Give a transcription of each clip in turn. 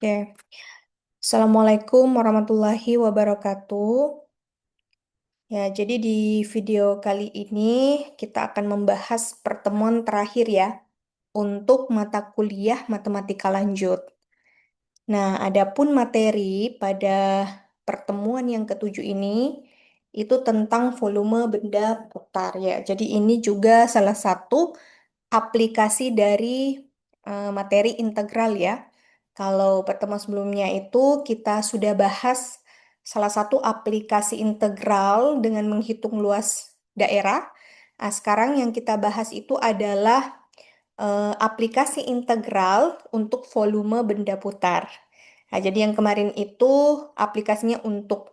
Oke, Assalamualaikum warahmatullahi wabarakatuh. Ya, jadi di video kali ini kita akan membahas pertemuan terakhir ya untuk mata kuliah matematika lanjut. Nah, adapun materi pada pertemuan yang ketujuh ini itu tentang volume benda putar ya. Jadi ini juga salah satu aplikasi dari materi integral ya. Kalau pertemuan sebelumnya itu kita sudah bahas salah satu aplikasi integral dengan menghitung luas daerah. Nah, sekarang yang kita bahas itu adalah aplikasi integral untuk volume benda putar. Nah, jadi yang kemarin itu aplikasinya untuk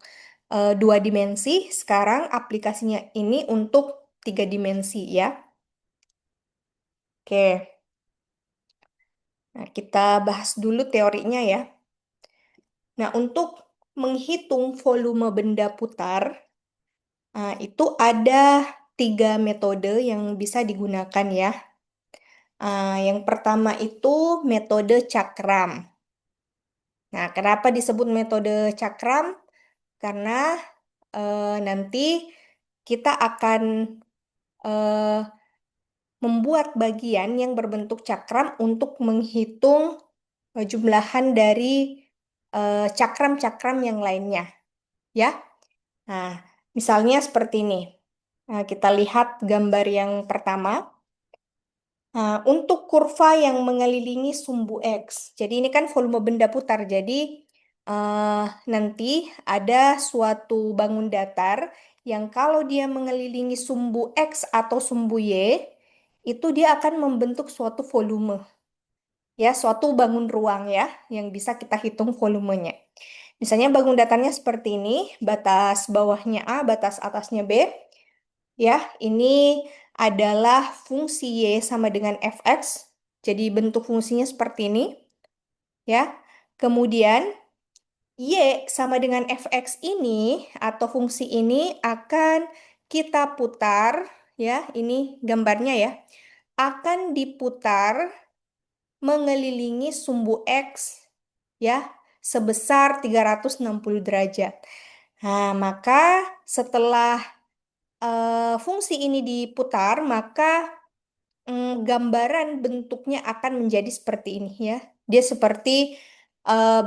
dua dimensi, sekarang aplikasinya ini untuk tiga dimensi ya. Oke. Nah, kita bahas dulu teorinya ya. Nah, untuk menghitung volume benda putar, itu ada tiga metode yang bisa digunakan ya. Yang pertama itu metode cakram. Nah, kenapa disebut metode cakram? Karena nanti kita akan eh, membuat bagian yang berbentuk cakram untuk menghitung jumlahan dari cakram-cakram yang lainnya, ya. Nah, misalnya seperti ini. Nah, kita lihat gambar yang pertama. Nah, untuk kurva yang mengelilingi sumbu X. Jadi ini kan volume benda putar. Jadi eh, nanti ada suatu bangun datar yang kalau dia mengelilingi sumbu X atau sumbu Y, itu dia akan membentuk suatu volume. Ya, suatu bangun ruang ya, yang bisa kita hitung volumenya. Misalnya bangun datarnya seperti ini, batas bawahnya A, batas atasnya B. Ya, ini adalah fungsi Y sama dengan fx. Jadi bentuk fungsinya seperti ini. Ya, kemudian Y sama dengan fx ini atau fungsi ini akan kita putar. Ya, ini gambarnya ya. Akan diputar mengelilingi sumbu X ya sebesar 360 derajat. Nah, maka setelah fungsi ini diputar, maka gambaran bentuknya akan menjadi seperti ini ya. Dia seperti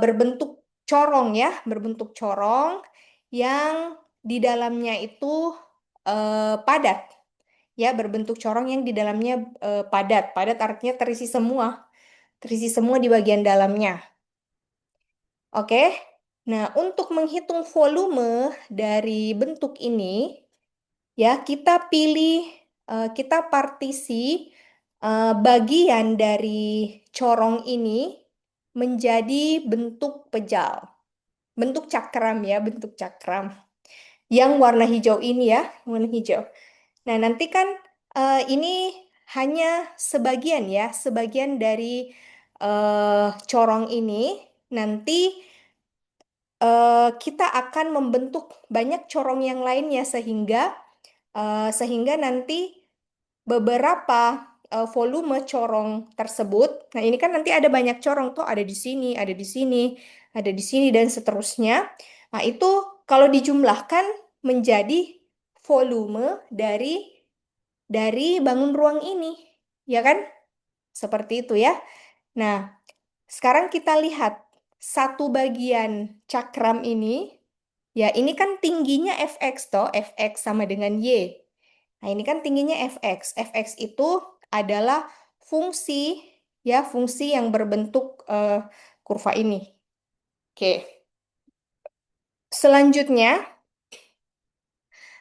berbentuk corong ya, berbentuk corong yang di dalamnya itu padat. Ya, berbentuk corong yang di dalamnya padat. Padat artinya terisi semua di bagian dalamnya. Oke. Nah, untuk menghitung volume dari bentuk ini, ya kita pilih, kita partisi bagian dari corong ini menjadi bentuk pejal. Bentuk cakram ya, bentuk cakram. Yang warna hijau ini ya, warna hijau. Nah, nanti kan ini hanya sebagian ya, sebagian dari corong ini nanti kita akan membentuk banyak corong yang lainnya sehingga nanti beberapa volume corong tersebut. Nah, ini kan nanti ada banyak corong tuh, ada di sini, ada di sini, ada di sini dan seterusnya. Nah, itu kalau dijumlahkan menjadi volume dari bangun ruang ini, ya kan? Seperti itu ya. Nah, sekarang kita lihat satu bagian cakram ini. Ya, ini kan tingginya fx toh, fx sama dengan y. Nah, ini kan tingginya fx. Fx itu adalah fungsi ya, fungsi yang berbentuk kurva ini. Oke. Selanjutnya,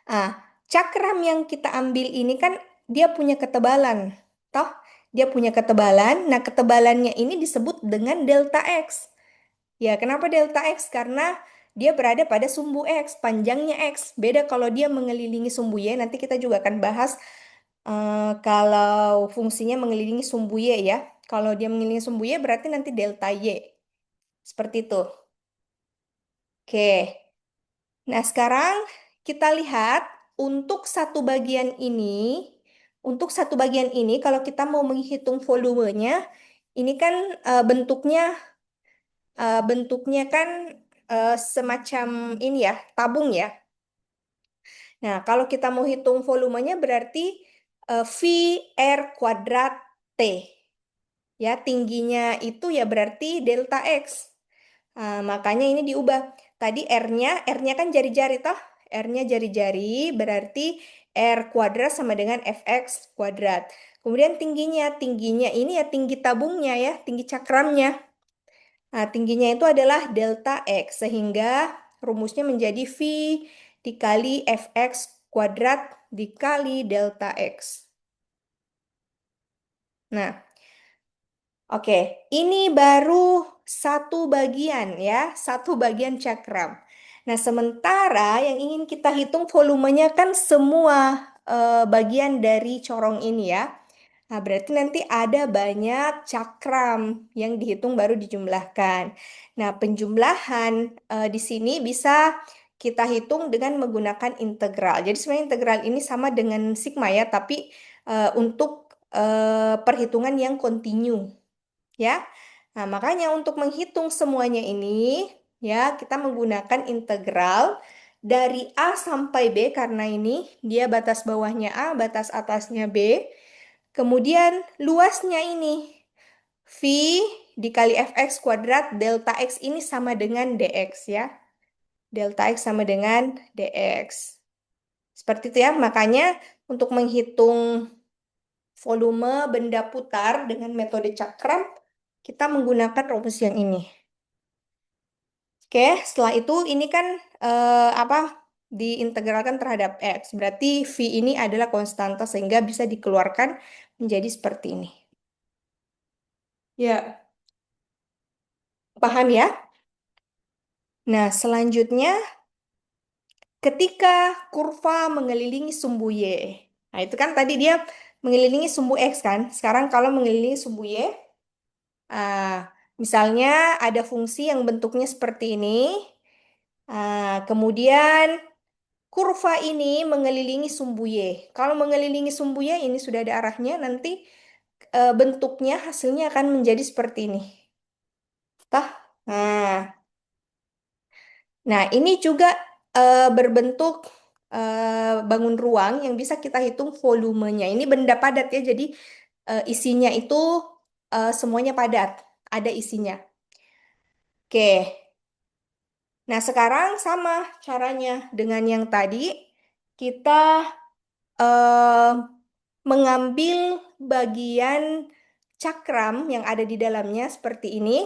ah, cakram yang kita ambil ini kan dia punya ketebalan. Toh, dia punya ketebalan. Nah, ketebalannya ini disebut dengan delta X. Ya, kenapa delta X? Karena dia berada pada sumbu X, panjangnya X. Beda kalau dia mengelilingi sumbu Y, nanti kita juga akan bahas kalau fungsinya mengelilingi sumbu Y ya. Kalau dia mengelilingi sumbu Y berarti nanti delta Y. Seperti itu. Oke. Nah, sekarang kita lihat untuk satu bagian ini, kalau kita mau menghitung volumenya, ini kan bentuknya bentuknya kan semacam ini ya, tabung ya. Nah, kalau kita mau hitung volumenya berarti V R kuadrat T. Ya, tingginya itu ya berarti delta X. Makanya ini diubah. Tadi R-nya kan jari-jari toh. R-nya jari-jari berarti R kuadrat sama dengan Fx kuadrat. Kemudian tingginya ini ya tinggi tabungnya ya, tinggi cakramnya. Nah, tingginya itu adalah delta X, sehingga rumusnya menjadi V dikali Fx kuadrat dikali delta X. Nah, oke, ini baru satu bagian ya, satu bagian cakram. Nah, sementara yang ingin kita hitung volumenya kan semua bagian dari corong ini ya. Nah, berarti nanti ada banyak cakram yang dihitung baru dijumlahkan. Nah, penjumlahan di sini bisa kita hitung dengan menggunakan integral. Jadi sebenarnya integral ini sama dengan sigma ya, tapi untuk perhitungan yang kontinu ya. Nah, makanya untuk menghitung semuanya ini ya kita menggunakan integral dari A sampai B karena ini dia batas bawahnya A, batas atasnya B. Kemudian luasnya ini V dikali Fx kuadrat delta X ini sama dengan dx ya. Delta X sama dengan dx. Seperti itu ya. Makanya untuk menghitung volume benda putar dengan metode cakram, kita menggunakan rumus yang ini. Oke, setelah itu ini kan apa diintegralkan terhadap X. Berarti V ini adalah konstanta sehingga bisa dikeluarkan menjadi seperti ini. Ya, paham ya? Nah, selanjutnya ketika kurva mengelilingi sumbu Y. Nah, itu kan tadi dia mengelilingi sumbu X kan? Sekarang kalau mengelilingi sumbu Y, misalnya ada fungsi yang bentuknya seperti ini. Kemudian kurva ini mengelilingi sumbu Y. Kalau mengelilingi sumbu Y ini sudah ada arahnya, nanti bentuknya hasilnya akan menjadi seperti ini. Tah? Nah, ini juga berbentuk bangun ruang yang bisa kita hitung volumenya. Ini benda padat ya, jadi isinya itu semuanya padat, ada isinya. Oke, nah sekarang sama caranya dengan yang tadi, kita eh, mengambil bagian cakram yang ada di dalamnya seperti ini.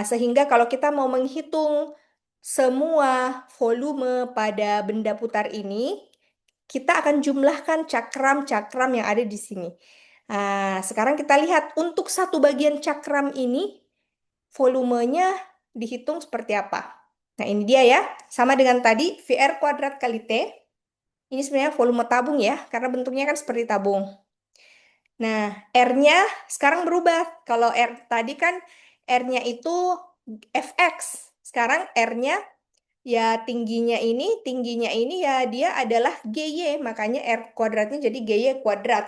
Sehingga kalau kita mau menghitung semua volume pada benda putar ini, kita akan jumlahkan cakram-cakram yang ada di sini. Sekarang kita lihat untuk satu bagian cakram ini, volumenya dihitung seperti apa. Nah, ini dia ya. Sama dengan tadi, VR kuadrat kali T. Ini sebenarnya volume tabung ya, karena bentuknya kan seperti tabung. Nah, R-nya sekarang berubah. Kalau R tadi kan R-nya itu Fx. Sekarang R-nya ya tingginya ini ya dia adalah GY. Makanya R kuadratnya jadi GY kuadrat.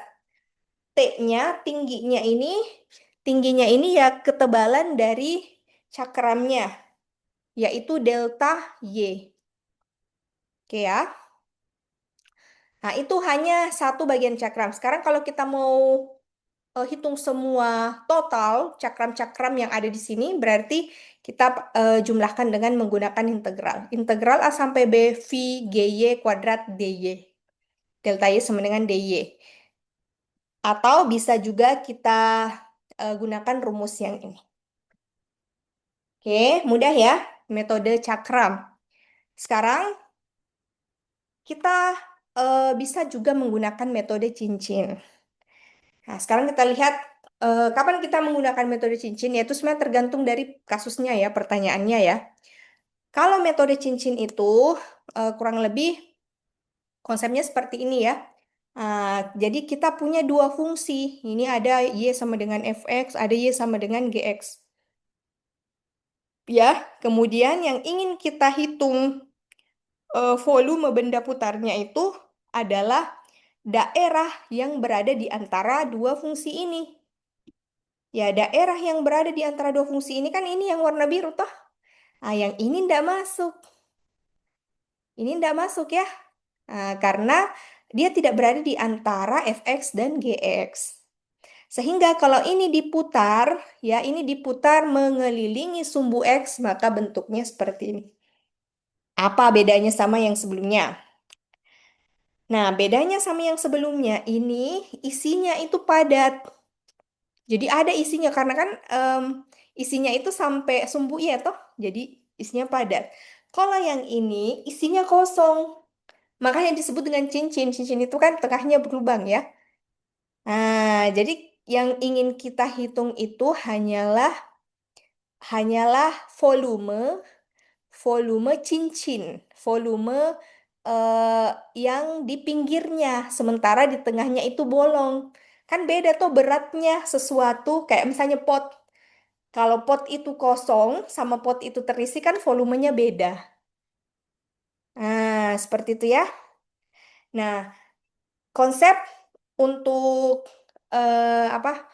T-nya tingginya ini ya ketebalan dari cakramnya, yaitu delta Y. Oke ya. Nah, itu hanya satu bagian cakram. Sekarang kalau kita mau hitung semua total cakram-cakram yang ada di sini, berarti kita jumlahkan dengan menggunakan integral. Integral A sampai B V GY kuadrat DY. Delta Y sama dengan DY. Atau bisa juga kita gunakan rumus yang ini. Oke, mudah ya metode cakram. Sekarang kita bisa juga menggunakan metode cincin. Nah, sekarang kita lihat kapan kita menggunakan metode cincin, yaitu sebenarnya tergantung dari kasusnya ya, pertanyaannya ya. Kalau metode cincin itu kurang lebih konsepnya seperti ini ya. Jadi kita punya dua fungsi. Ini ada Y sama dengan Fx, ada Y sama dengan Gx. Ya, kemudian yang ingin kita hitung volume benda putarnya itu adalah daerah yang berada di antara dua fungsi ini. Ya, daerah yang berada di antara dua fungsi ini kan ini yang warna biru toh. Ah, yang ini ndak masuk. Ini ndak masuk ya. Karena dia tidak berada di antara fx dan gx. Sehingga kalau ini diputar, ya ini diputar mengelilingi sumbu x, maka bentuknya seperti ini. Apa bedanya sama yang sebelumnya? Nah, bedanya sama yang sebelumnya, ini isinya itu padat. Jadi ada isinya, karena kan isinya itu sampai sumbu ya toh. Jadi isinya padat. Kalau yang ini isinya kosong. Makanya disebut dengan cincin. Cincin itu kan tengahnya berlubang ya. Jadi yang ingin kita hitung itu hanyalah volume volume cincin, volume eh, yang di pinggirnya, sementara di tengahnya itu bolong. Kan beda tuh beratnya sesuatu kayak misalnya pot. Kalau pot itu kosong sama pot itu terisi kan volumenya beda. Seperti itu ya. Nah, konsep untuk apa?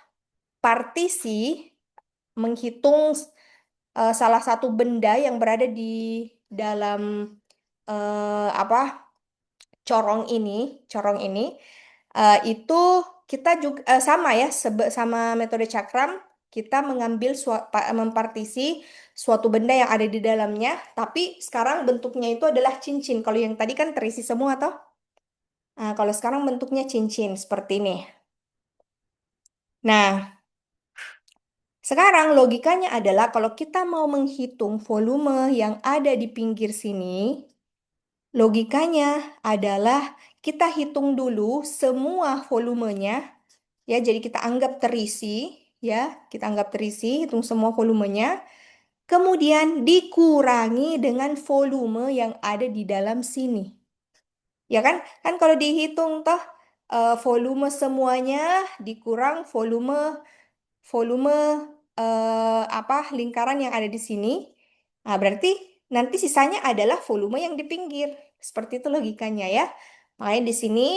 Partisi menghitung salah satu benda yang berada di dalam apa corong ini itu kita juga sama ya sama metode cakram kita mengambil mempartisi suatu benda yang ada di dalamnya, tapi sekarang bentuknya itu adalah cincin. Kalau yang tadi kan terisi semua toh. Kalau sekarang bentuknya cincin seperti ini. Nah, sekarang logikanya adalah kalau kita mau menghitung volume yang ada di pinggir sini, logikanya adalah kita hitung dulu semua volumenya, ya. Jadi kita anggap terisi, ya. Kita anggap terisi, hitung semua volumenya. Kemudian dikurangi dengan volume yang ada di dalam sini. Ya kan? Kan kalau dihitung toh volume semuanya dikurang volume volume apa lingkaran yang ada di sini. Berarti nanti sisanya adalah volume yang di pinggir. Seperti itu logikanya ya. Makanya di sini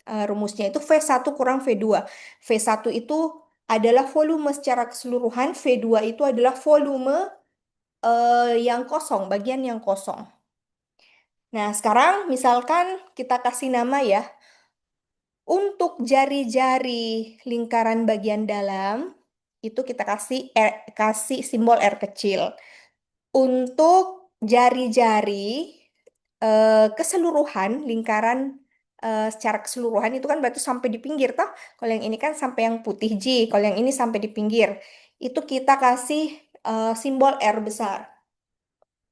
rumusnya itu V1 kurang V2. V1 itu adalah volume secara keseluruhan, V2 itu adalah volume yang kosong, bagian yang kosong. Nah, sekarang misalkan kita kasih nama ya. Untuk jari-jari lingkaran bagian dalam, itu kita kasih simbol R kecil. Untuk jari-jari keseluruhan, lingkaran secara keseluruhan itu kan berarti sampai di pinggir toh. Kalau yang ini kan sampai yang putih J, kalau yang ini sampai di pinggir. Itu kita kasih simbol R besar.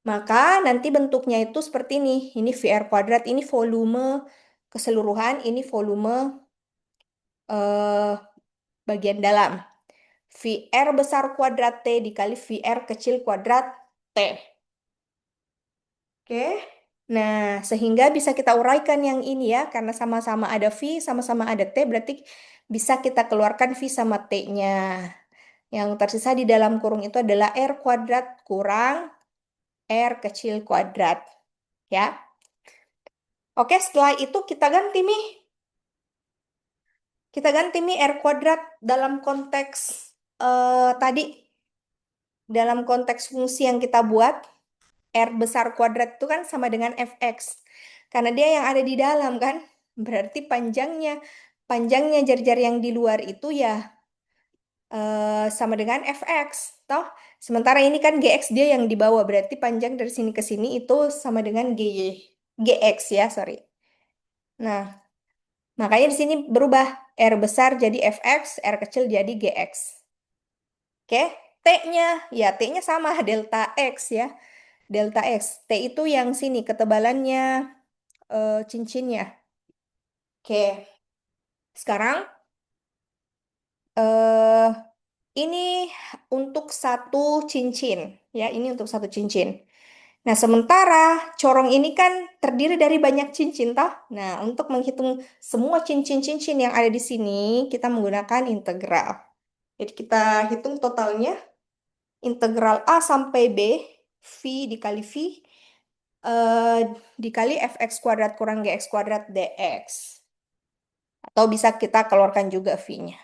Maka nanti bentuknya itu seperti ini. Ini VR kuadrat, ini volume keseluruhan, ini volume eh, bagian dalam. VR besar kuadrat T dikali VR kecil kuadrat T. Oke. Nah, sehingga bisa kita uraikan yang ini ya, karena sama-sama ada V, sama-sama ada T, berarti bisa kita keluarkan V sama T-nya. Yang tersisa di dalam kurung itu adalah R kuadrat kurang R kecil kuadrat. Ya. Oke, setelah itu kita ganti Mi. Kita ganti Mi R kuadrat dalam konteks tadi. Dalam konteks fungsi yang kita buat, R besar kuadrat itu kan sama dengan fx. Karena dia yang ada di dalam kan. Berarti panjangnya jari-jari yang di luar itu ya sama dengan fx. Toh, sementara ini kan gx dia yang di bawah. Berarti panjang dari sini ke sini itu sama dengan gx ya, sorry. Nah, makanya di sini berubah. R besar jadi fx, R kecil jadi gx. Oke, T-nya, ya T-nya sama delta X ya. Delta X. T itu yang sini ketebalannya cincinnya. Oke, sekarang eh ini untuk satu cincin ya, ini untuk satu cincin. Nah, sementara corong ini kan terdiri dari banyak cincin toh. Nah, untuk menghitung semua cincin-cincin yang ada di sini, kita menggunakan integral. Jadi kita hitung totalnya. Integral A sampai B, V dikali V, eh, dikali fx kuadrat kurang gx kuadrat dx. Atau bisa kita keluarkan juga V-nya.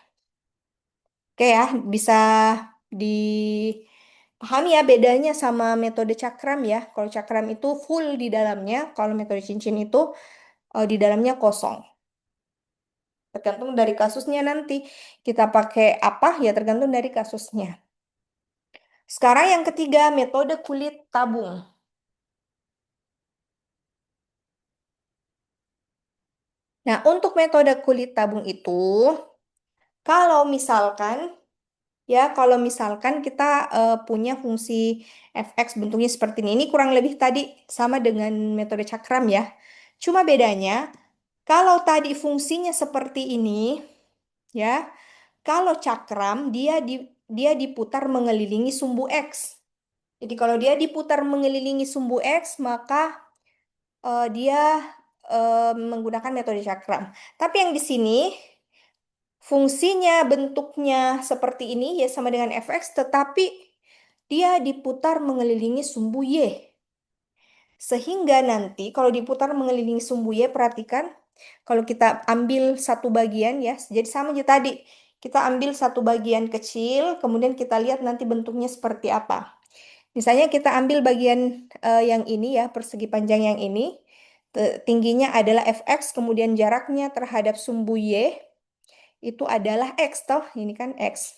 Oke ya, bisa dipahami ya bedanya sama metode cakram ya. Kalau cakram itu full di dalamnya, kalau metode cincin itu di dalamnya kosong. Tergantung dari kasusnya nanti. Kita pakai apa ya tergantung dari kasusnya. Sekarang yang ketiga, metode kulit tabung. Nah, untuk metode kulit tabung itu, kalau misalkan kalau misalkan kita punya fungsi fx bentuknya seperti ini kurang lebih tadi sama dengan metode cakram ya. Cuma bedanya, kalau tadi fungsinya seperti ini, ya, kalau cakram dia diputar mengelilingi sumbu X. Jadi kalau dia diputar mengelilingi sumbu X, maka dia menggunakan metode cakram. Tapi yang di sini fungsinya bentuknya seperti ini ya sama dengan fx, tetapi dia diputar mengelilingi sumbu Y. Sehingga nanti kalau diputar mengelilingi sumbu Y, perhatikan kalau kita ambil satu bagian ya, jadi sama aja tadi. Kita ambil satu bagian kecil, kemudian kita lihat nanti bentuknya seperti apa. Misalnya kita ambil bagian yang ini ya, persegi panjang yang ini. Tingginya adalah fx, kemudian jaraknya terhadap sumbu Y itu adalah X toh, ini kan X.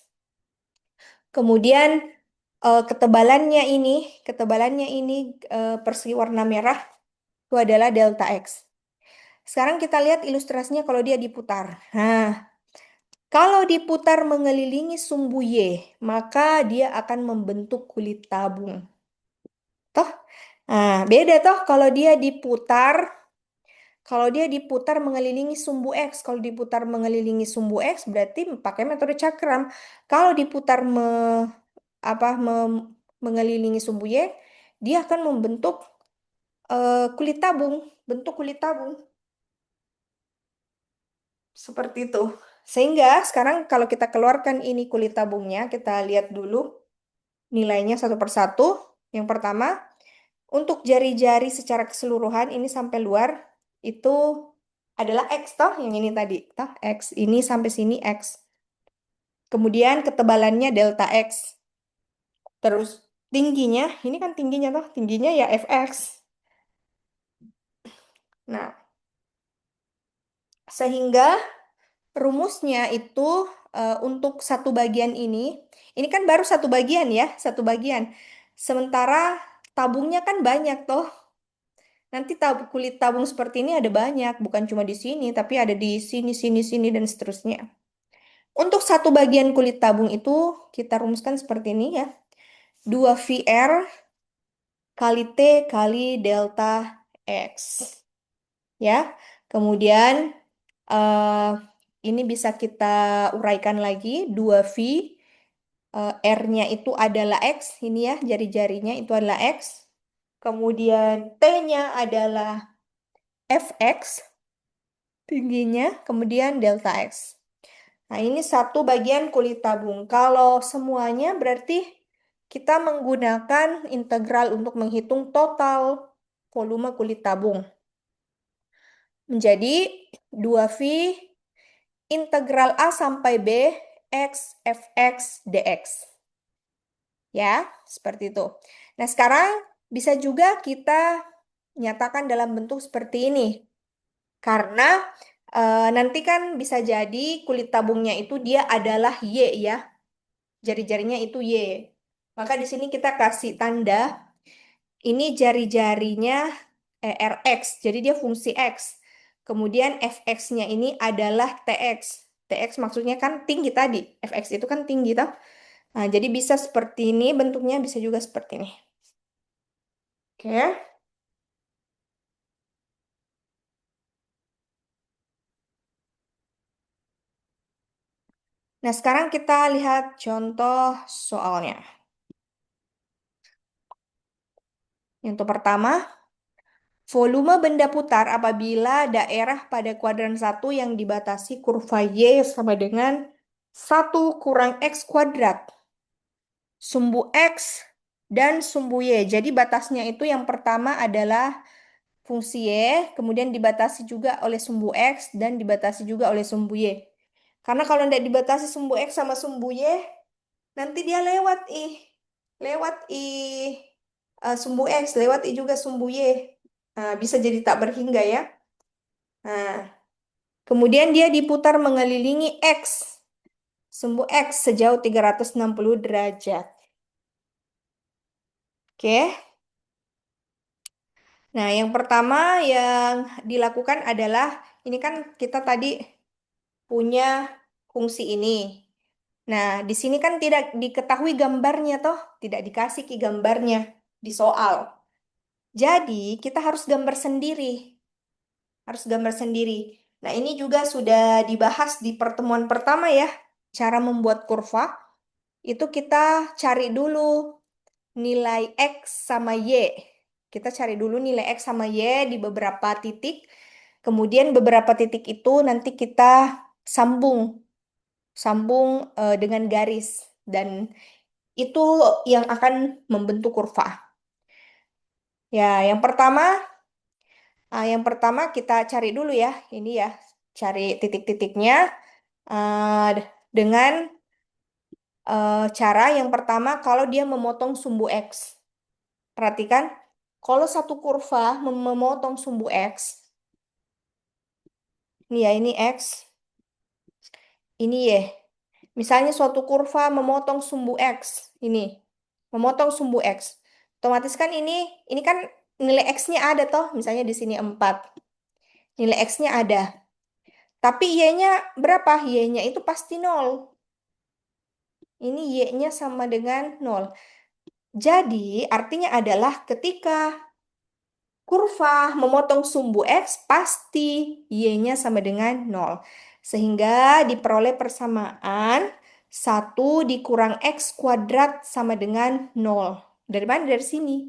Kemudian ketebalannya ini persegi warna merah itu adalah delta X. Sekarang kita lihat ilustrasinya kalau dia diputar. Nah, kalau diputar mengelilingi sumbu Y, maka dia akan membentuk kulit tabung. Toh? Nah, beda toh kalau dia diputar mengelilingi sumbu X. Kalau diputar mengelilingi sumbu X berarti pakai metode cakram. Kalau diputar mengelilingi sumbu Y, dia akan membentuk kulit tabung, bentuk kulit tabung seperti itu. Sehingga sekarang kalau kita keluarkan ini kulit tabungnya, kita lihat dulu nilainya satu persatu. Yang pertama, untuk jari-jari secara keseluruhan ini sampai luar itu adalah X toh, yang ini tadi toh X, ini sampai sini X. Kemudian ketebalannya delta X. Terus tingginya, ini kan tingginya toh, tingginya ya Fx. Nah, sehingga rumusnya itu untuk satu bagian ini kan baru satu bagian ya, satu bagian. Sementara tabungnya kan banyak toh. Nanti kulit tabung seperti ini ada banyak, bukan cuma di sini, tapi ada di sini, sini, sini, dan seterusnya. Untuk satu bagian kulit tabung itu kita rumuskan seperti ini ya. 2VR kali T kali delta X. Ya. Kemudian eh, ini bisa kita uraikan lagi. 2V R-nya itu adalah X. Ini ya, jari-jarinya itu adalah X. Kemudian T-nya adalah Fx, tingginya. Kemudian delta X. Nah, ini satu bagian kulit tabung. Kalau semuanya berarti kita menggunakan integral untuk menghitung total volume kulit tabung. Menjadi 2V integral A sampai B X Fx dx. Ya, seperti itu. Nah, sekarang bisa juga kita nyatakan dalam bentuk seperti ini. Karena nanti kan bisa jadi kulit tabungnya itu dia adalah Y ya. Jari-jarinya itu Y. Maka di sini kita kasih tanda ini jari-jarinya Rx. Jadi dia fungsi X. Kemudian Fx-nya ini adalah Tx. Tx maksudnya kan tinggi tadi. Fx itu kan tinggi toh. Nah, jadi bisa seperti ini bentuknya, bisa juga seperti ini. Oke. Nah, sekarang kita lihat contoh soalnya. Yang pertama, volume benda putar apabila daerah pada kuadran 1 yang dibatasi kurva Y sama dengan 1 kurang X kuadrat. Sumbu X dan sumbu Y. Jadi batasnya itu yang pertama adalah fungsi Y, kemudian dibatasi juga oleh sumbu X dan dibatasi juga oleh sumbu Y. Karena kalau tidak dibatasi sumbu X sama sumbu Y, nanti dia lewat sumbu X, lewat I juga sumbu Y. Nah, bisa jadi tak berhingga ya. Nah, kemudian dia diputar mengelilingi X, sumbu X sejauh 360 derajat. Oke. Nah, yang pertama yang dilakukan adalah, ini kan kita tadi punya fungsi ini. Nah, di sini kan tidak diketahui gambarnya toh, tidak dikasih ki gambarnya di soal. Jadi, kita harus gambar sendiri, harus gambar sendiri. Nah, ini juga sudah dibahas di pertemuan pertama ya. Cara membuat kurva itu kita cari dulu nilai X sama Y. Kita cari dulu nilai X sama Y di beberapa titik. Kemudian beberapa titik itu nanti kita sambung, sambung dengan garis. Dan itu yang akan membentuk kurva. Ya, yang pertama kita cari dulu ya, ini ya, cari titik-titiknya dengan cara yang pertama kalau dia memotong sumbu X. Perhatikan, kalau satu kurva memotong sumbu X, ini ya, ini X, ini Y. Misalnya suatu kurva memotong sumbu X, ini, memotong sumbu X. Otomatis kan ini kan nilai X-nya ada toh, misalnya di sini 4. Nilai X-nya ada. Tapi Y-nya berapa? Y-nya itu pasti 0. Ini Y-nya sama dengan 0. Jadi artinya adalah ketika kurva memotong sumbu X, pasti Y-nya sama dengan 0. Sehingga diperoleh persamaan 1 dikurang X kuadrat sama dengan 0. Dari mana? Dari sini.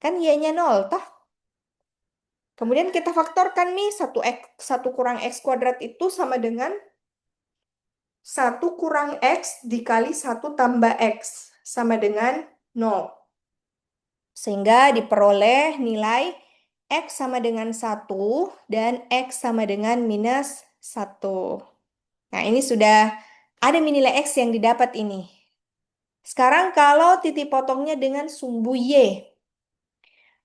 Kan Y-nya 0, toh? Kemudian kita faktorkan nih, 1 kurang X kuadrat itu sama dengan 1 kurang X dikali 1 tambah X sama dengan 0. Sehingga diperoleh nilai X sama dengan 1 dan X sama dengan -1. Nah, ini sudah ada nilai X yang didapat ini. Sekarang kalau titik potongnya dengan sumbu Y.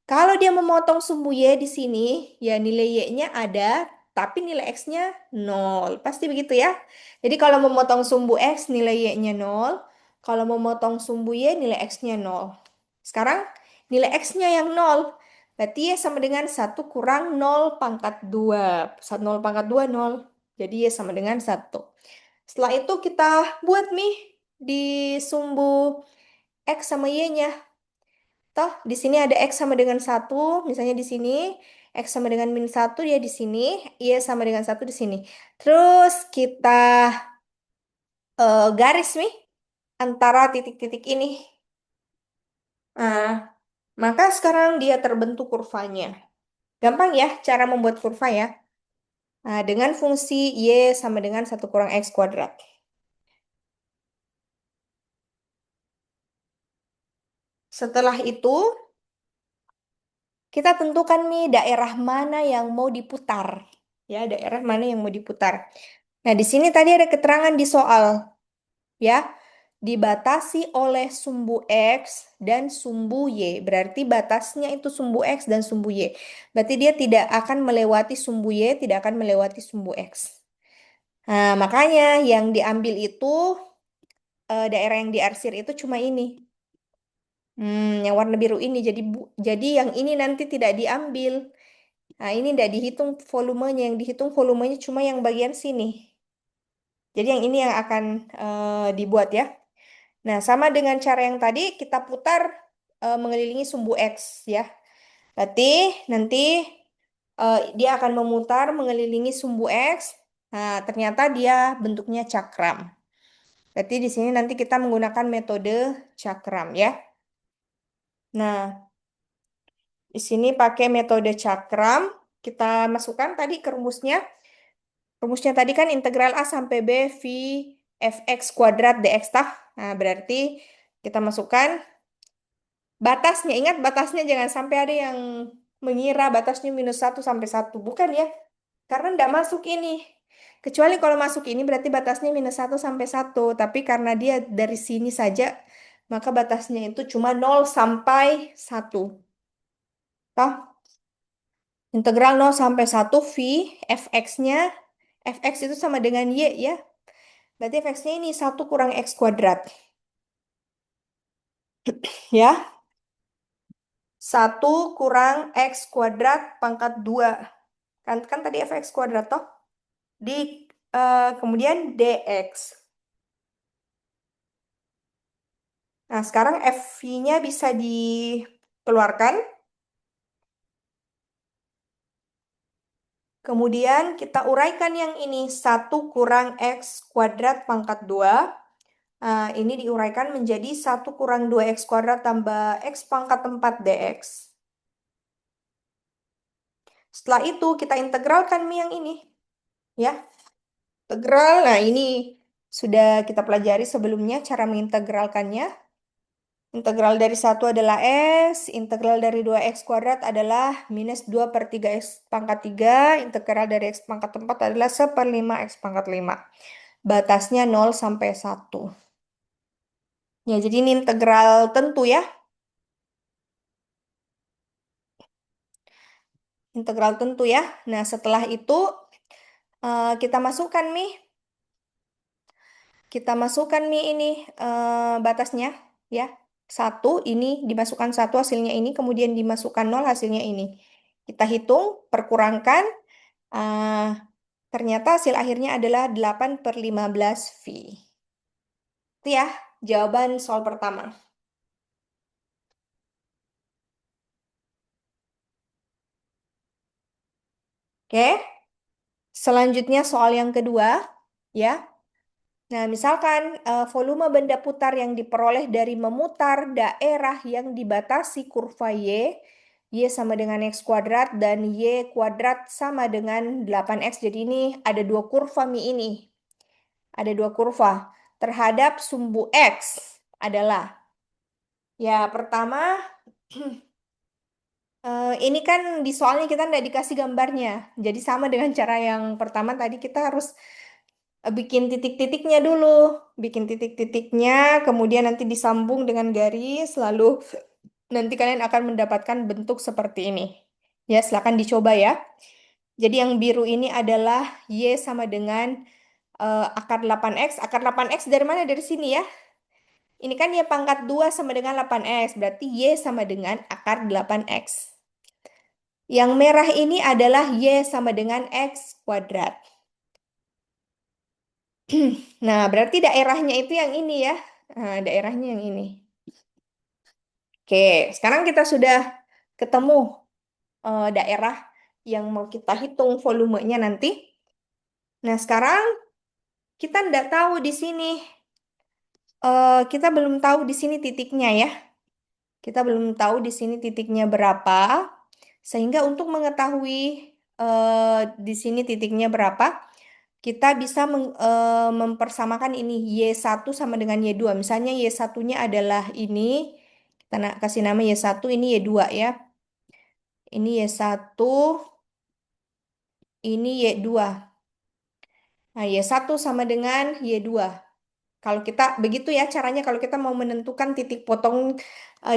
Kalau dia memotong sumbu Y di sini, ya nilai Y-nya ada, tapi nilai X-nya 0. Pasti begitu ya. Jadi kalau memotong sumbu X, nilai Y-nya 0. Kalau memotong sumbu Y, nilai X-nya 0. Sekarang nilai X-nya yang 0. Berarti Y sama dengan 1 kurang 0 pangkat 2. 0 pangkat 2, 0. Jadi Y sama dengan 1. Setelah itu kita buat nih di sumbu X sama Y-nya. Toh, di sini ada X sama dengan 1, misalnya di sini, X sama dengan -1, dia di sini, Y sama dengan 1 di sini. Terus kita garis nih antara titik-titik ini. Nah, maka sekarang dia terbentuk kurvanya. Gampang ya cara membuat kurva ya. Nah, dengan fungsi Y sama dengan 1 kurang X kuadrat. Setelah itu, kita tentukan nih daerah mana yang mau diputar. Ya, daerah mana yang mau diputar. Nah, di sini tadi ada keterangan di soal, ya. Dibatasi oleh sumbu X dan sumbu Y. Berarti batasnya itu sumbu X dan sumbu Y. Berarti dia tidak akan melewati sumbu Y, tidak akan melewati sumbu X. Nah, makanya yang diambil itu, daerah yang diarsir itu cuma ini. Yang warna biru ini. Jadi yang ini nanti tidak diambil. Nah, ini tidak dihitung volumenya. Yang dihitung volumenya cuma yang bagian sini. Jadi yang ini yang akan dibuat ya. Nah, sama dengan cara yang tadi, kita putar mengelilingi sumbu X ya. Berarti nanti dia akan memutar mengelilingi sumbu X. Nah, ternyata dia bentuknya cakram. Berarti di sini nanti kita menggunakan metode cakram ya. Nah, di sini pakai metode cakram. Kita masukkan tadi ke rumusnya. Rumusnya tadi kan integral A sampai B V fx kuadrat dx tah. Nah, berarti kita masukkan batasnya. Ingat batasnya, jangan sampai ada yang mengira batasnya -1 sampai 1. Bukan ya. Karena tidak masuk ini. Kecuali kalau masuk ini berarti batasnya -1 sampai 1. Tapi karena dia dari sini saja, maka batasnya itu cuma 0 sampai 1. Toh, integral 0 sampai 1 V fx-nya, fx itu sama dengan y ya. Berarti fx-nya ini 1 kurang x². Ya, 1 kurang x² pangkat 2. Kan tadi fx², toh. Kemudian dx. Nah, sekarang FV-nya bisa dikeluarkan. Kemudian kita uraikan yang ini. 1 kurang x² pangkat 2. Nah, ini diuraikan menjadi 1 kurang 2x² tambah x pangkat 4 dx. Setelah itu kita integralkan Mi yang ini. Ya, integral. Nah, ini sudah kita pelajari sebelumnya cara mengintegralkannya. Integral dari 1 adalah S, integral dari 2x² adalah -2/3x pangkat 3, integral dari x pangkat 4 adalah 1/5 x pangkat 5. Batasnya 0 sampai 1. Ya, jadi ini integral tentu ya. Integral tentu ya. Nah, setelah itu kita masukkan Mi. Kita masukkan Mi ini batasnya ya. 1 ini dimasukkan 1 hasilnya ini, kemudian dimasukkan 0 hasilnya ini. Kita hitung, perkurangkan. ah, Ternyata hasil akhirnya adalah 8/15 V. Itu ya, jawaban soal pertama. Oke, selanjutnya soal yang kedua, ya. Nah, misalkan volume benda putar yang diperoleh dari memutar daerah yang dibatasi kurva Y sama dengan x² dan Y² sama dengan 8x. Jadi ini ada dua kurva Mi ini. Ada dua kurva. Terhadap sumbu X adalah, ya pertama, ini kan di soalnya kita nggak dikasih gambarnya. Jadi sama dengan cara yang pertama tadi kita harus bikin titik-titiknya dulu. Bikin titik-titiknya, kemudian nanti disambung dengan garis, lalu nanti kalian akan mendapatkan bentuk seperti ini. Ya, silakan dicoba ya. Jadi yang biru ini adalah Y sama dengan akar 8x. Akar 8x dari mana? Dari sini ya. Ini kan Y pangkat 2 sama dengan 8x. Berarti Y sama dengan akar 8x. Yang merah ini adalah Y sama dengan x². Nah, berarti daerahnya itu yang ini ya. Nah, daerahnya yang ini. Oke, sekarang kita sudah ketemu daerah yang mau kita hitung volumenya nanti. Nah, sekarang kita tidak tahu di sini. Kita belum tahu di sini titiknya ya. Kita belum tahu di sini titiknya berapa. Sehingga untuk mengetahui di sini titiknya berapa, kita bisa mempersamakan ini Y1 sama dengan Y2. Misalnya Y1-nya adalah ini. Kita kasih nama Y1, ini Y2 ya. Ini Y1, ini Y2. Nah, Y1 sama dengan Y2. Kalau kita begitu ya caranya, kalau kita mau menentukan titik potong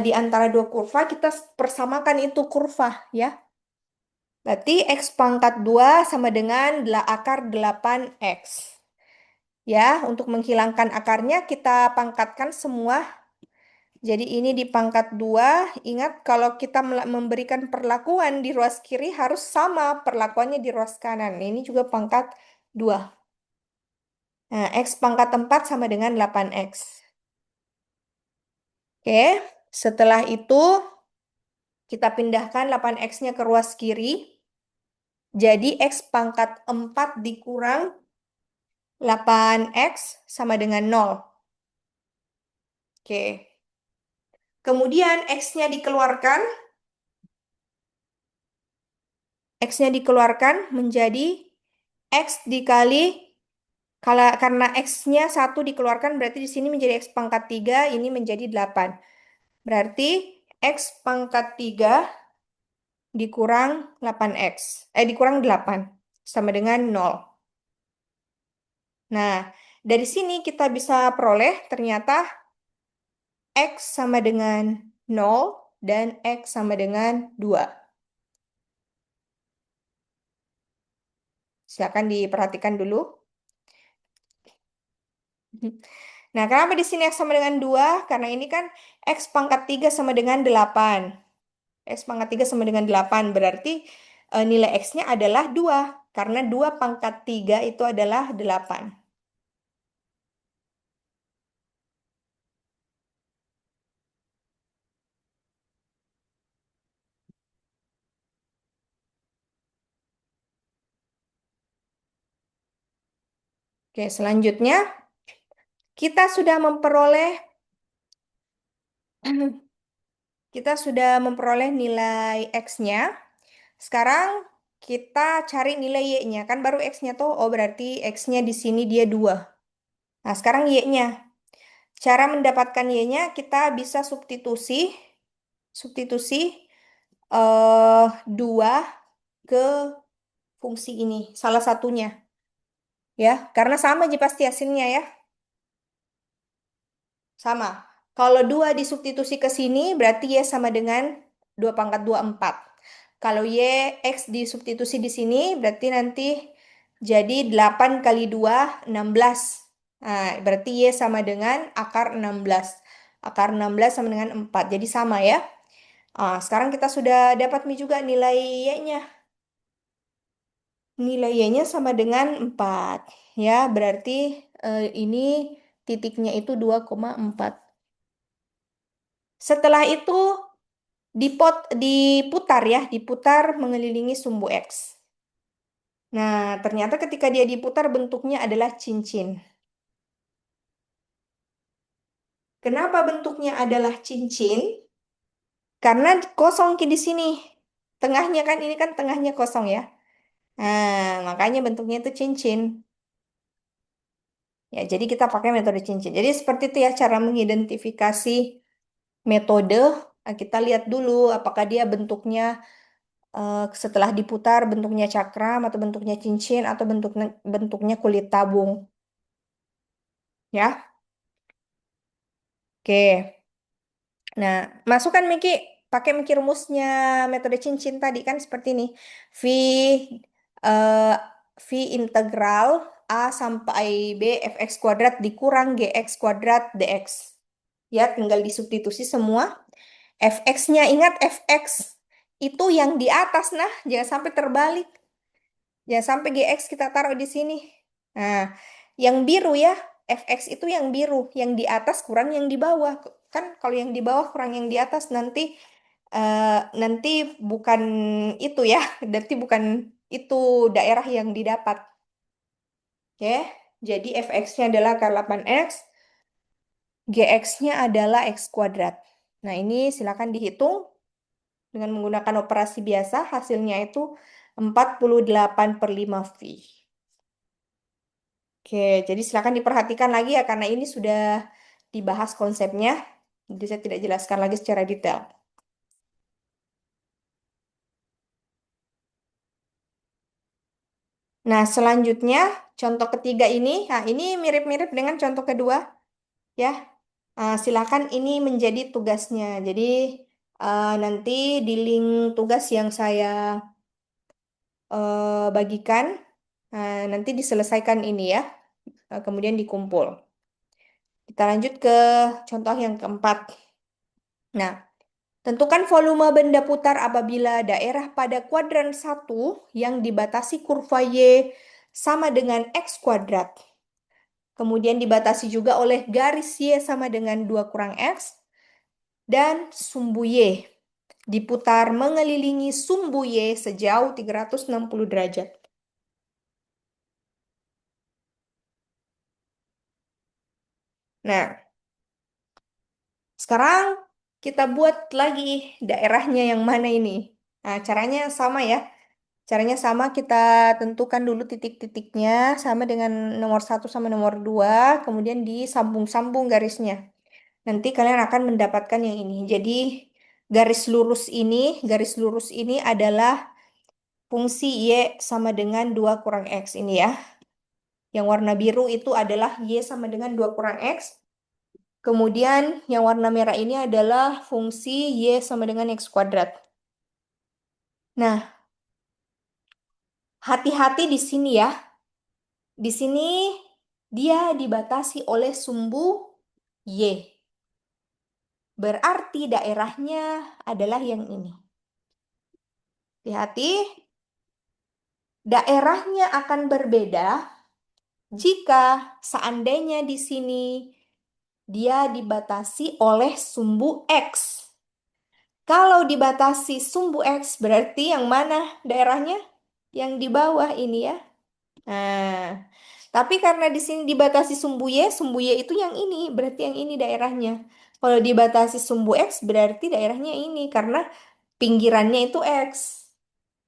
di antara dua kurva, kita persamakan itu kurva ya. Berarti X pangkat 2 sama dengan akar 8X. Ya, untuk menghilangkan akarnya kita pangkatkan semua. Jadi ini di pangkat 2. Ingat kalau kita memberikan perlakuan di ruas kiri harus sama perlakuannya di ruas kanan. Ini juga pangkat 2. Nah, X pangkat 4 sama dengan 8X. Oke, setelah itu kita pindahkan 8X-nya ke ruas kiri. Jadi X pangkat 4 dikurang 8X sama dengan 0. Oke. Kemudian X-nya dikeluarkan. X-nya dikeluarkan menjadi X dikali, karena X-nya 1 dikeluarkan berarti di sini menjadi X pangkat 3, ini menjadi 8. Berarti X pangkat 3 dikurang 8X. Dikurang 8 sama dengan 0. Nah, dari sini kita bisa peroleh ternyata X sama dengan 0 dan X sama dengan 2. Silakan diperhatikan dulu. Nah, kenapa di sini X sama dengan 2? Karena ini kan X pangkat 3 sama dengan 8. X pangkat 3 sama dengan 8. Berarti nilai X-nya adalah 2. Karena 2 pangkat 3 itu adalah 8. Oke, selanjutnya kita sudah memperoleh kita sudah memperoleh nilai X-nya. Sekarang kita cari nilai Y-nya. Kan baru X-nya tuh, oh berarti X-nya di sini dia 2. Nah, sekarang Y-nya. Cara mendapatkan Y-nya kita bisa substitusi substitusi 2 ke fungsi ini, salah satunya. Ya, karena sama aja pasti hasilnya ya. Sama. Kalau 2 disubstitusi ke sini, berarti Y sama dengan 2 pangkat 2 4. Kalau Y, X disubstitusi di sini, berarti nanti jadi 8 kali 2 16. Nah, berarti Y sama dengan akar 16. Akar 16 sama dengan 4. Jadi sama ya. Sekarang kita sudah dapat nih juga nilai Y-nya. Nilai Y-nya sama dengan 4. Ya, berarti ini titiknya itu 2,4. Setelah itu diputar ya, diputar mengelilingi sumbu X. Nah, ternyata ketika dia diputar bentuknya adalah cincin. Kenapa bentuknya adalah cincin? Karena kosong di sini. Tengahnya kan ini kan tengahnya kosong ya. Nah, makanya bentuknya itu cincin. Ya, jadi kita pakai metode cincin. Jadi seperti itu ya cara mengidentifikasi metode. Kita lihat dulu apakah dia bentuknya setelah diputar bentuknya cakram atau bentuknya cincin atau bentuknya bentuknya kulit tabung. Ya, oke. Nah, masukkan Miki, pakai Miki rumusnya metode cincin tadi kan seperti ini. V eh, V integral A sampai B fx kuadrat dikurang gx kuadrat dx. Ya, tinggal disubstitusi semua. Fx-nya ingat fx itu yang di atas, nah jangan sampai terbalik. Jangan sampai gx kita taruh di sini. Nah, yang biru ya, fx itu yang biru, yang di atas kurang yang di bawah. Kan kalau yang di bawah kurang yang di atas nanti eh, nanti bukan itu ya, berarti bukan itu daerah yang didapat. Oke, jadi fx-nya adalah akar 8x, gx-nya adalah x kuadrat. Nah, ini silakan dihitung dengan menggunakan operasi biasa, hasilnya itu 48/5 V. Oke, jadi silakan diperhatikan lagi ya karena ini sudah dibahas konsepnya. Jadi saya tidak jelaskan lagi secara detail. Nah, selanjutnya contoh ketiga ini, nah ini mirip-mirip dengan contoh kedua ya. Silakan ini menjadi tugasnya. Jadi nanti di link tugas yang saya bagikan, nanti diselesaikan ini ya. Kemudian dikumpul. Kita lanjut ke contoh yang keempat. Nah, tentukan volume benda putar apabila daerah pada kuadran satu yang dibatasi kurva Y sama dengan X kuadrat. Kemudian dibatasi juga oleh garis Y sama dengan 2 kurang X. Dan sumbu Y diputar mengelilingi sumbu Y sejauh 360 derajat. Nah, sekarang kita buat lagi daerahnya yang mana ini. Nah, caranya sama ya. Caranya sama, kita tentukan dulu titik-titiknya sama dengan nomor satu sama nomor 2, kemudian disambung-sambung garisnya. Nanti kalian akan mendapatkan yang ini. Jadi garis lurus ini adalah fungsi Y sama dengan 2 kurang X ini ya. Yang warna biru itu adalah Y sama dengan 2 kurang X. Kemudian yang warna merah ini adalah fungsi Y sama dengan X kuadrat. Nah, hati-hati di sini ya. Di sini dia dibatasi oleh sumbu Y. Berarti daerahnya adalah yang ini. Hati-hati, daerahnya akan berbeda jika seandainya di sini dia dibatasi oleh sumbu X. Kalau dibatasi sumbu X, berarti yang mana daerahnya? Yang di bawah ini ya. Nah, tapi karena di sini dibatasi sumbu Y itu yang ini, berarti yang ini daerahnya. Kalau dibatasi sumbu X, berarti daerahnya ini, karena pinggirannya itu X.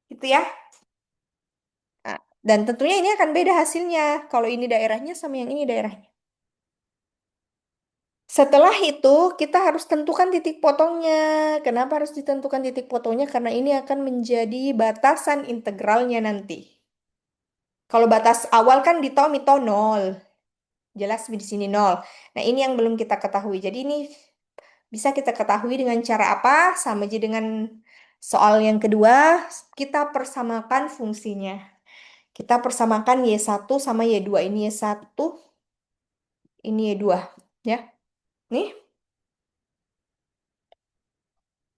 Gitu ya. Nah, dan tentunya ini akan beda hasilnya. Kalau ini daerahnya sama yang ini daerahnya. Setelah itu, kita harus tentukan titik potongnya. Kenapa harus ditentukan titik potongnya? Karena ini akan menjadi batasan integralnya nanti. Kalau batas awal kan di tau mito 0. Jelas di sini 0. Nah, ini yang belum kita ketahui. Jadi ini bisa kita ketahui dengan cara apa? Sama aja dengan soal yang kedua, kita persamakan fungsinya. Kita persamakan Y1 sama Y2. Ini Y1, ini Y2. Ya. Nih.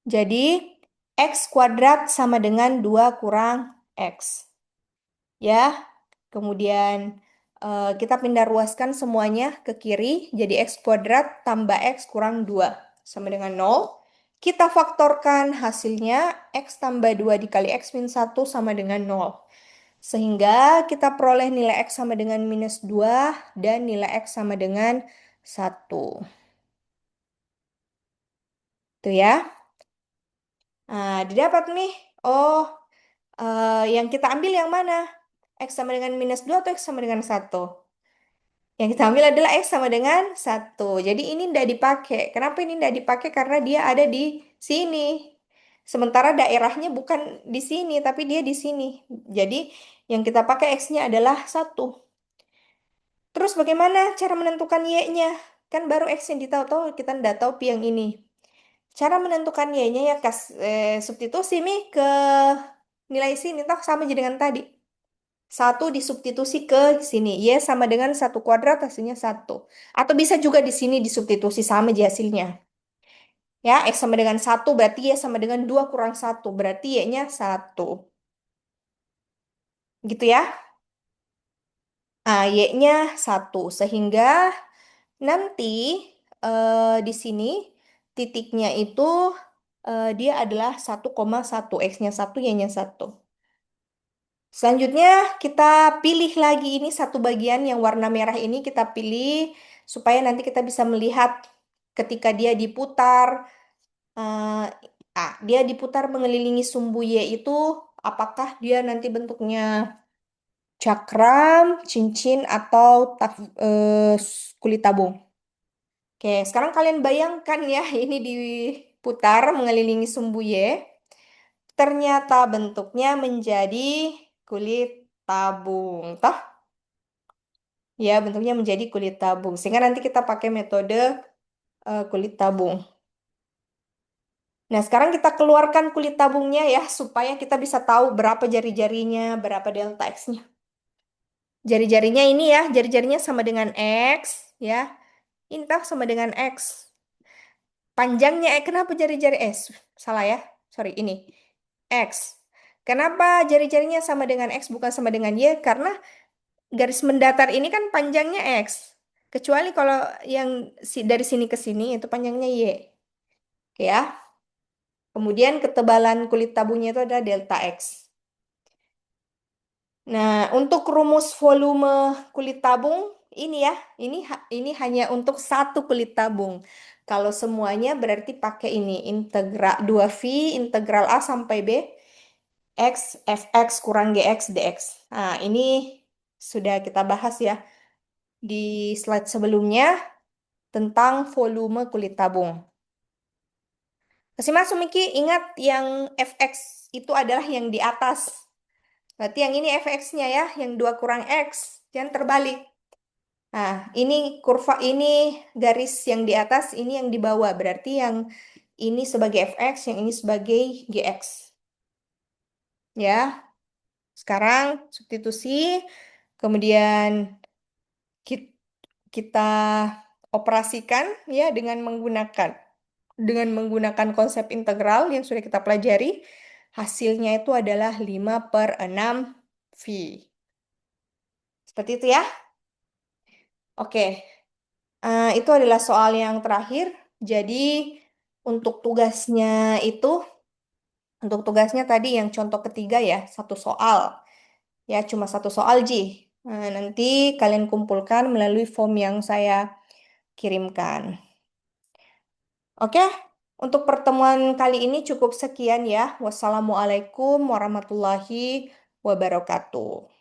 Jadi, X kuadrat sama dengan 2 kurang X. Ya. Kemudian kita pindah ruaskan semuanya ke kiri. Jadi X kuadrat tambah X kurang 2 sama dengan 0. Kita faktorkan hasilnya X tambah 2 dikali X min 1 sama dengan 0. Sehingga kita peroleh nilai X sama dengan minus 2 dan nilai X sama dengan 1. Tuh ya. Nah, didapat nih. Oh, yang kita ambil yang mana? X sama dengan minus 2 atau X sama dengan 1? Yang kita ambil adalah X sama dengan 1. Jadi ini tidak dipakai. Kenapa ini tidak dipakai? Karena dia ada di sini. Sementara daerahnya bukan di sini, tapi dia di sini. Jadi yang kita pakai X-nya adalah 1. Terus bagaimana cara menentukan Y-nya? Kan baru X yang ditahu-tahu, kita tidak tahu pi yang ini. Cara menentukan Y-nya ya substitusi mi ke nilai sini. Toh sama aja dengan tadi. 1 disubstitusi ke sini. Y sama dengan 1 kuadrat hasilnya 1. Atau bisa juga di sini disubstitusi sama aja hasilnya. Ya, X sama dengan 1 berarti Y sama dengan 2 kurang 1. Berarti Y-nya 1. Gitu ya. Nah, Y-nya 1. Sehingga nanti di sini titiknya itu dia adalah 1,1. X-nya 1, Y-nya 1. Selanjutnya kita pilih lagi ini satu bagian yang warna merah ini kita pilih supaya nanti kita bisa melihat ketika dia diputar, eh, dia diputar mengelilingi sumbu Y itu apakah dia nanti bentuknya cakram, cincin atau kulit tabung. Oke, sekarang kalian bayangkan ya ini diputar mengelilingi sumbu Y. Ternyata bentuknya menjadi kulit tabung. Toh? Ya, bentuknya menjadi kulit tabung. Sehingga nanti kita pakai metode kulit tabung. Nah, sekarang kita keluarkan kulit tabungnya ya, supaya kita bisa tahu berapa jari-jarinya, berapa delta X-nya. Jari-jarinya ini ya, jari-jarinya sama dengan X, ya. Ini tahu sama dengan X. Panjangnya, kenapa jari-jari S? Salah ya, sorry, ini. X. Kenapa jari-jarinya sama dengan X, bukan sama dengan Y? Karena garis mendatar ini kan panjangnya X. Kecuali kalau yang dari sini ke sini itu panjangnya Y. Oke ya. Kemudian ketebalan kulit tabungnya itu ada delta X. Nah, untuk rumus volume kulit tabung ini ya, ini hanya untuk satu kulit tabung. Kalau semuanya berarti pakai ini integral 2V integral A sampai B X Fx kurang Gx dx. Nah, ini sudah kita bahas ya di slide sebelumnya tentang volume kulit tabung. Kasih masuk Miki, ingat yang Fx itu adalah yang di atas. Berarti yang ini Fx-nya ya, yang 2 kurang X. Jangan terbalik. Nah, ini kurva ini garis yang di atas, ini yang di bawah. Berarti yang ini sebagai fx, yang ini sebagai gx. Ya, sekarang substitusi, kemudian kita operasikan ya dengan menggunakan konsep integral yang sudah kita pelajari. Hasilnya itu adalah 5/6 V. Seperti itu ya. Oke. Itu adalah soal yang terakhir. Jadi untuk tugasnya itu, untuk tugasnya tadi yang contoh ketiga ya, satu soal. Ya, cuma satu soal, Ji. Nanti kalian kumpulkan melalui form yang saya kirimkan. Oke, untuk pertemuan kali ini cukup sekian ya. Wassalamualaikum warahmatullahi wabarakatuh.